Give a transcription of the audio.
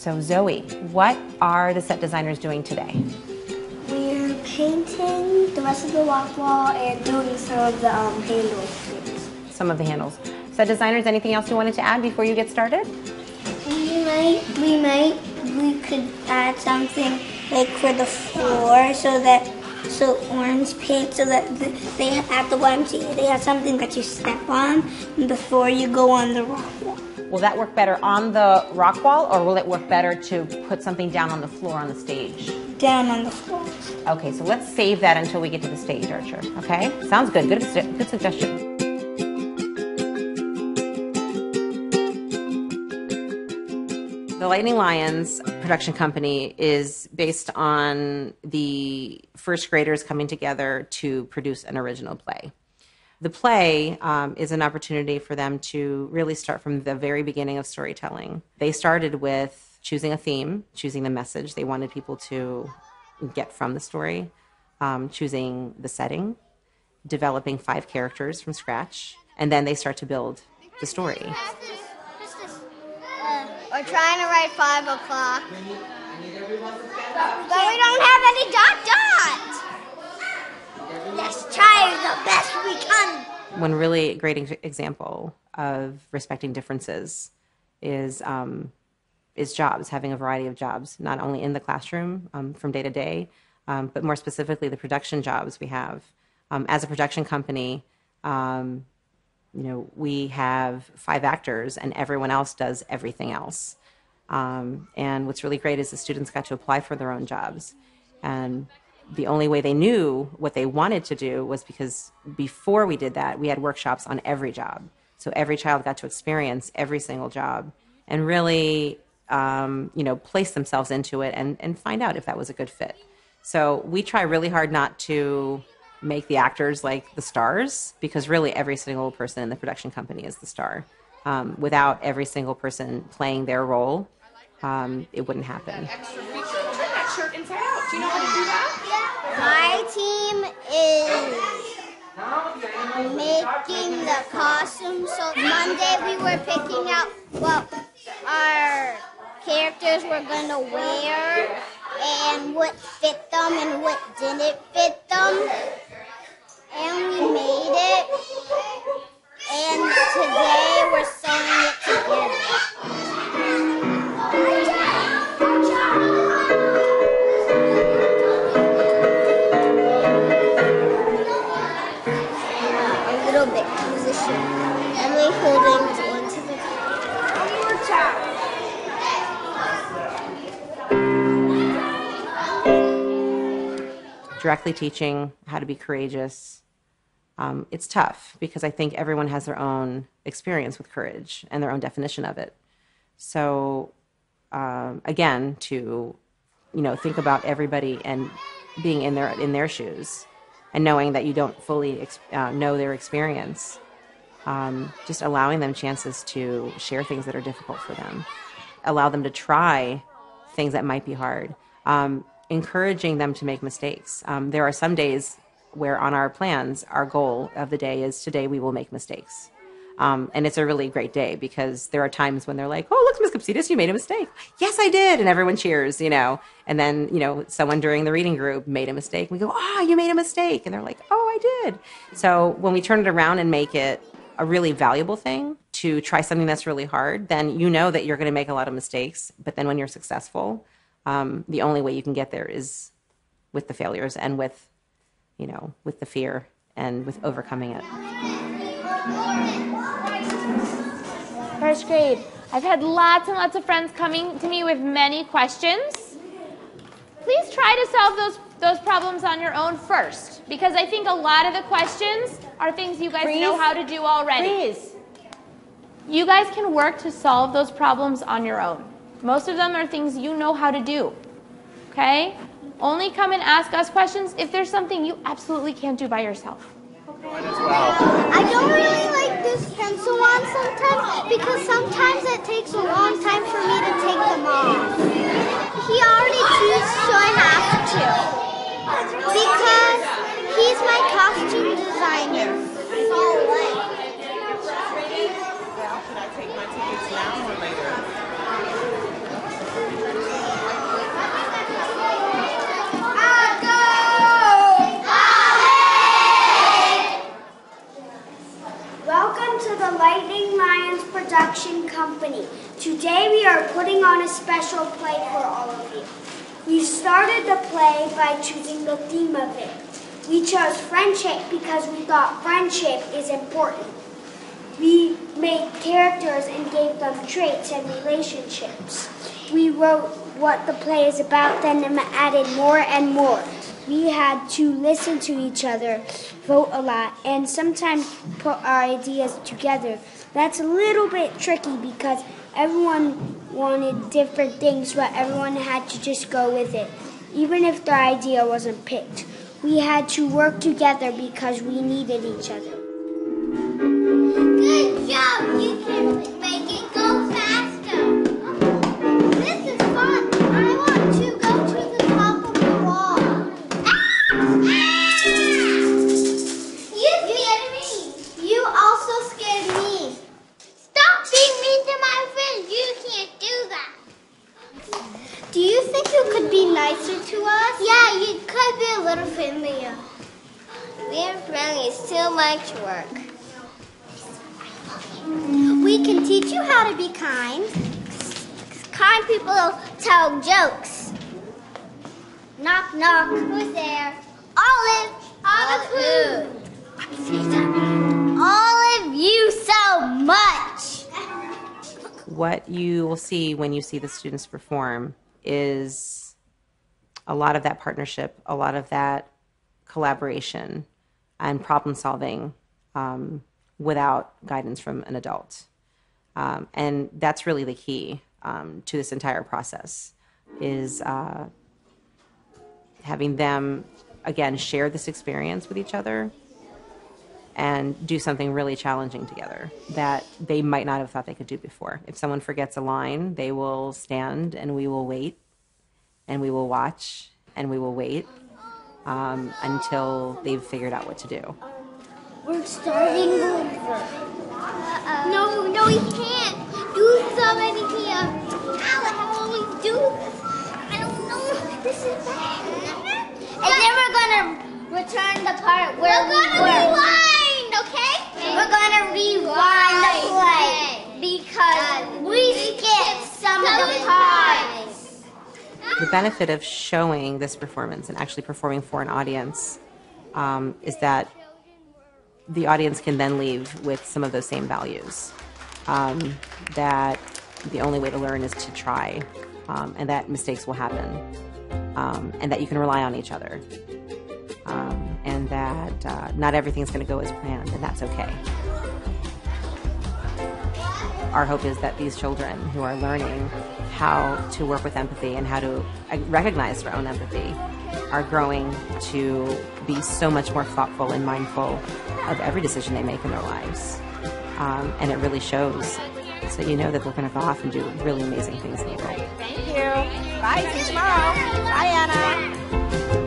So Zoe, what are the set designers doing today? We're painting the rest of the rock wall and doing some of the handles. Some of the handles. Set designers, anything else you wanted to add before you get started? We could add something like for the floor so orange paint so that they at the YMCA they have something that you step on before you go on the rock wall. Will that work better on the rock wall, or will it work better to put something down on the floor on the stage? Down on the floor. Okay, so let's save that until we get to the stage, Archer. Okay? Sounds good. Good suggestion. The Lightning Lions production company is based on the first graders coming together to produce an original play. The play is an opportunity for them to really start from the very beginning of storytelling. They started with choosing a theme, choosing the message they wanted people to get from the story, choosing the setting, developing 5 characters from scratch, and then they start to build the story. We're trying to write 5 o'clock. But we don't have any dots. Let's try the best we can. One really great example of respecting differences is jobs, having a variety of jobs, not only in the classroom from day to day, but more specifically the production jobs we have. As a production company, we have 5 actors and everyone else does everything else. And what's really great is the students got to apply for their own jobs. And the only way they knew what they wanted to do was because before we did that, we had workshops on every job. So every child got to experience every single job and really, place themselves into it and find out if that was a good fit. So we try really hard not to make the actors like the stars, because really every single person in the production company is the star. Without every single person playing their role, it wouldn't happen. Extra feature. Turn that shirt inside out. Do you know how to do that? My team is making the costumes. So Monday we were picking out what our characters were going to wear and what fit them and what didn't fit them. And we made it. And today we're sewing it together. A little bit position. Emily holding onto the one more time. Directly teaching how to be courageous. It's tough because I think everyone has their own experience with courage and their own definition of it. So, again, to think about everybody and being in their shoes, and knowing that you don't fully know their experience, just allowing them chances to share things that are difficult for them, allow them to try things that might be hard, encouraging them to make mistakes. There are some days where on our plans, our goal of the day is today we will make mistakes. And it's a really great day because there are times when they're like, oh, look, Miss Kapsidis, you made a mistake. Yes, I did. And everyone cheers, And then, someone during the reading group made a mistake. We go, oh, you made a mistake. And they're like, oh, I did. So when we turn it around and make it a really valuable thing to try something that's really hard, then you know that you're going to make a lot of mistakes. But then when you're successful, the only way you can get there is with the failures and with the fear and with overcoming it. First grade. I've had lots and lots of friends coming to me with many questions. Please try to solve those problems on your own first, because I think a lot of the questions are things you guys know how to do already. Please. You guys can work to solve those problems on your own. Most of them are things you know how to do. Okay? Only come and ask us questions if there's something you absolutely can't do by yourself. I don't really like this pencil on sometimes because sometimes it takes a long time for me to take them off. He already chooses, so I have to. Because he's my costume designer. So what? Well, should I take my tickets now or later? Production Company. Today we are putting on a special play for all of you. We started the play by choosing the theme of it. We chose friendship because we thought friendship is important. We made characters and gave them traits and relationships. We wrote what the play is about, then added more and more. We had to listen to each other, vote a lot, and sometimes put our ideas together. That's a little bit tricky because everyone wanted different things, but everyone had to just go with it, even if their idea wasn't picked. We had to work together because we needed each other. Good job! You can make it go faster. This is fun. I want to go to the top of the wall. You scared me. You also scared me. Stop being mean to my friends. You can't do that. Do you think you could be nicer to us? Yeah, you could be a little friendlier. Being friendly is too much work. We can teach you how to be kind. Kind people tell jokes. Knock, knock. Who's there? Olive. Olive who? Olive, you so much. What you will see when you see the students perform is a lot of that partnership, a lot of that collaboration and problem solving without guidance from an adult. And that's really the key to this entire process, is having them, again, share this experience with each other and do something really challenging together that they might not have thought they could do before. If someone forgets a line, they will stand and we will wait and we will watch and we will wait until they've figured out what to do. We're starting over. No, we can't do so many here. How will we do this? I don't know. This is bad. And then we're gonna return the part where we're gonna rewind, okay? We're gonna rewind the play because we skipped some of the parts. The benefit of showing this performance and actually performing for an audience is that the audience can then leave with some of those same values. That the only way to learn is to try, and that mistakes will happen, and that you can rely on each other, and that not everything's going to go as planned, and that's okay. Our hope is that these children who are learning how to work with empathy and how to recognize their own empathy are growing to be so much more thoughtful and mindful of every decision they make in their lives. And it really shows. So you know that they're going to go off and do really amazing things in the world. Thank you. Bye. See you tomorrow. Bye, Anna.